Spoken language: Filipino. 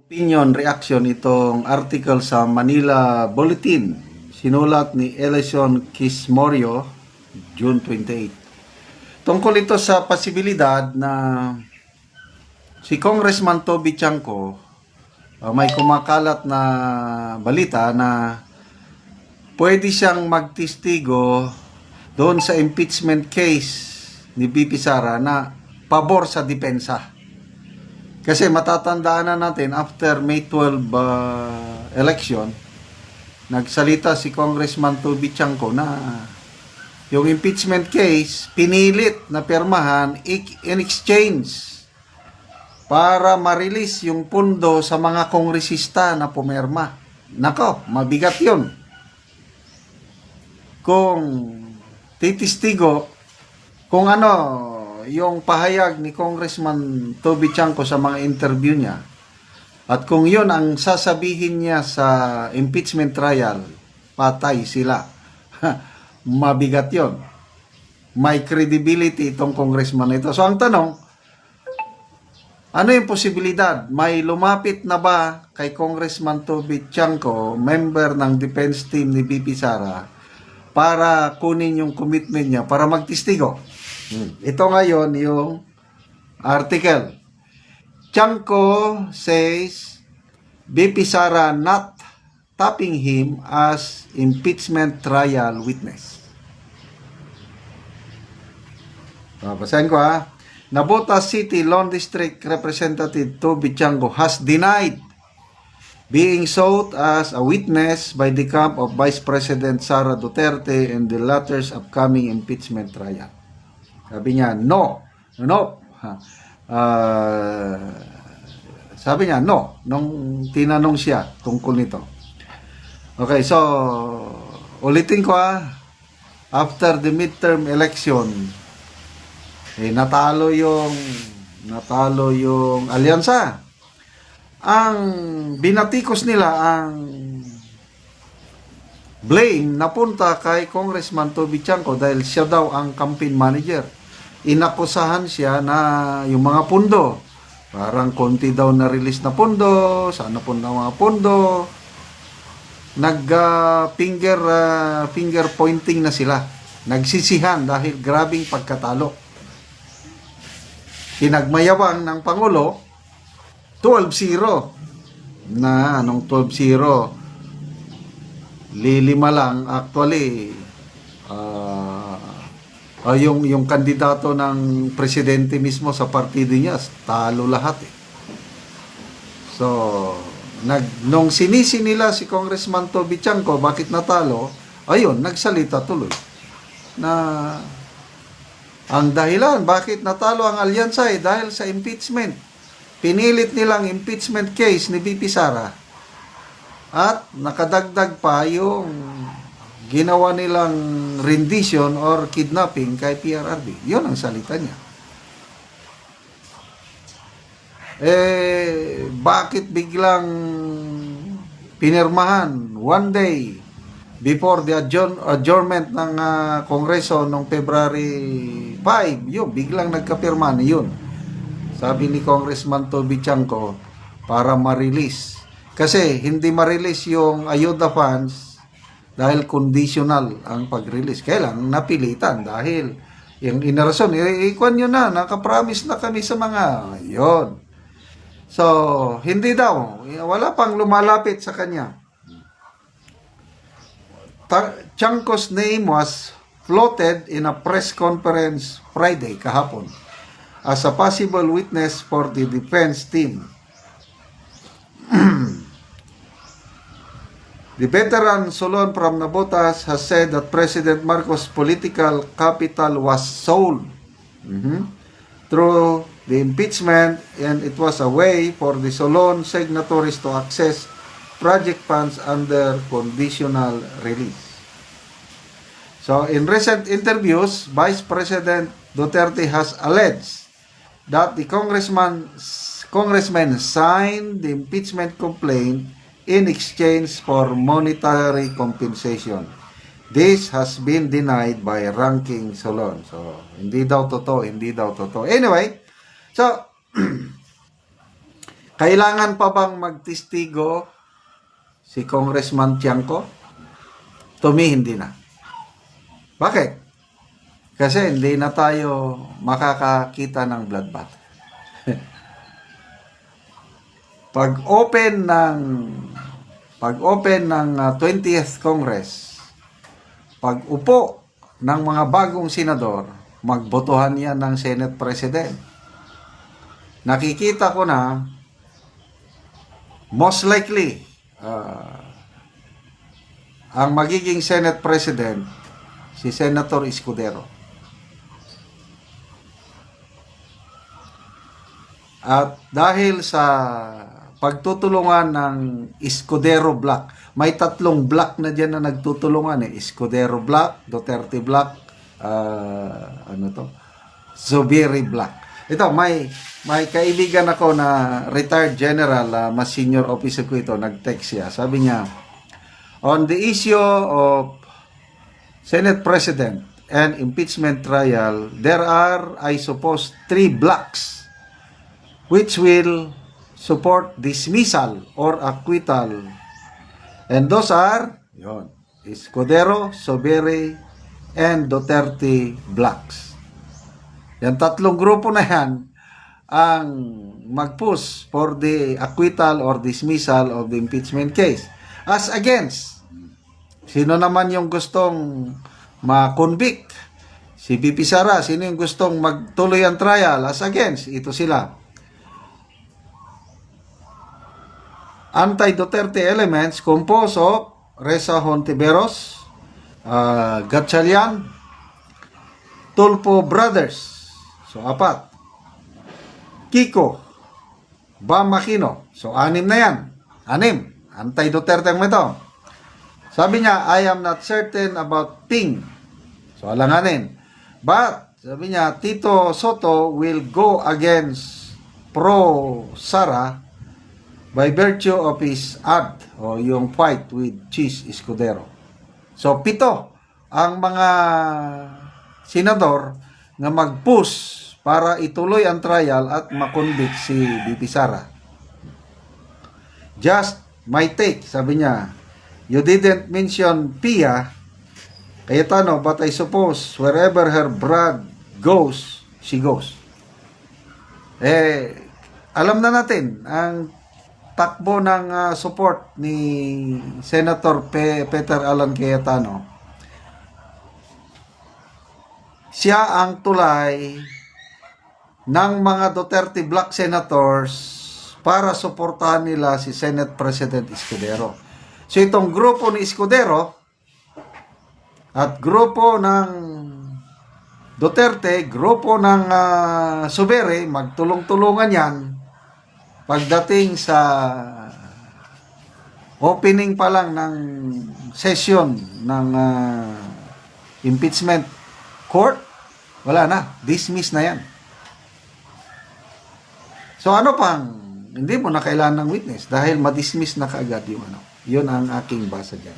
Opinion reaction itong article sa Manila Bulletin. Sinulat ni Ellison Quismorio, June 28. Tungkol ito sa posibilidad na si Congressman Toby Chanco may kumakalat na balita na pwede siyang magtistigo doon sa impeachment case ni BP Sara na pabor sa depensa. Kasi matatandaan na natin, after May 12 election, nagsalita si Congressman Toby Chanco na yung impeachment case, pinilit na pirmahan in exchange para ma-release yung pundo sa mga kongresista na pumirma. Nako, mabigat yun. Kung titistigo, kung ano, yung pahayag ni Congressman Toby Chanco sa mga interview niya, at kung yun ang sasabihin niya sa impeachment trial, patay sila. Mabigat yun. May credibility itong congressman ito. So ang tanong, ano yung posibilidad? May lumapit na ba kay Congressman Toby Chanco, member ng defense team ni BP Sara, para kunin yung commitment niya para magtistigo? Ito ngayon yung article. Chanco says BP Sara not tapping him as impeachment trial witness. Basahin ko ha. Navotas City Lawn District Representative Toby Chanco has denied being sought as a witness by the camp of Vice President Sara Duterte in the latter's upcoming impeachment trial. Sabi niya, no. Sabi niya, no. Nung tinanong siya tungkol nito. Okay, so, ulitin ko after the midterm election, natalo yung alyansa. Ang binatikos nila, ang blame napunta kay Congressman Toby Chanco dahil siya daw ang campaign manager. Inakusahan siya na yung mga pundo, parang konti daw na-release na pundo, sana po na mga pundo, finger pointing na sila, nagsisihan dahil grabing pagkatalo. Pinagmayabang ng Pangulo, 12-0, na anong 12-0, lilima lang actually. Yung kandidato ng presidente mismo sa partido niya, talo lahat eh. So, nung sinisi nila si Congressman Toby Chanco, bakit natalo? Ayun, nagsalita tuloy na ang dahilan bakit natalo ang alyansa dahil sa impeachment. Pinilit nilang impeachment case ni BP Sara at nakadagdag pa yung ginawa nilang rendition or kidnapping kay PRRD. Yun ang salita niya. Bakit biglang pinirmahan one day before the adjournment ng Kongreso noong February 5? Yun, biglang nagkapirmahan yun. Sabi ni Congressman Toby Chanco, para ma-release. Kasi hindi ma-release yung ayuda funds dahil conditional ang pag-release. Kailan napilitan dahil yung inarason, ikwan nyo na, nakapromise na kami sa mga, yon. So, hindi daw, wala pang lumalapit sa kanya. Chanco's name was floated in a press conference Friday, kahapon, as a possible witness for the defense team. The veteran Solon from Navotas has said that President Marcos' political capital was sold through the impeachment, and it was a way for the Solon signatories to access project funds under conditional release. So, in recent interviews, Vice President Duterte has alleged that the congressman signed the impeachment complaint in exchange for monetary compensation. This has been denied by Ranking Solon. So, hindi daw totoo. Anyway, so, Kailangan pa bang magtestigo si Congressman Tiangco? To me, hindi na. Bakit? Kasi hindi na tayo makakakita ng bloodbath. Pag-open ng 20th Congress, pag-upo ng mga bagong senador, magbotohan yan ng Senate President. Nakikita ko na most likely ang magiging Senate President si Senator Escudero. At dahil sa pagtutulungan ng Escudero Block, may 3 block na dyan na nagtutulungan Escudero Block, Duterte Block, Zubiri Block. Ito, may kaibigan ako na retired general, mas senior officer ko ito, nag-text siya. Sabi niya, on the issue of Senate President and impeachment trial, there are, I suppose, 3 blocks which will support dismissal or acquittal. And those are, Escudero, Zubiri, and Duterte blocks. Yan 3 grupo na yan ang mag-push for the acquittal or dismissal of the impeachment case. As against, sino naman yung gustong ma-convict? Si BP Sara. Sino yung gustong magtuloy ang trial? As against, ito sila. Anti-Duterte elements composed of Reza Hontiveros, Gatchalian, Tulfo Brothers, so 4. Kiko, Bam Aquino, so 6 na yan. 6. Anti-Duterte mo ito. Sabi niya, I am not certain about Ping. So alanganin. But, sabi niya, Tito Soto will go against pro-Sara by virtue of his ad o yung fight with Chis Escudero. So 7 ang mga senador na mag-push para ituloy ang trial at makonvict si BP Sara. Just my take, sabi niya, you didn't mention Pia Cayetano, but I suppose wherever her blood goes, she goes. Alam na natin ang takbo ng support ni Senator Peter Alan Cayetano. Siya ang tulay ng mga Duterte Black Senators para suportahan nila si Senate President Escudero. So itong grupo ni Escudero at grupo ng Duterte, grupo ng Zubiri, magtulong-tulungan yan pagdating sa opening pa lang ng session ng impeachment court, wala na, dismiss na yan. So ano pang, hindi mo na kailangan ng witness dahil madismiss na kaagad yung ano. Yun ang aking basa dyan.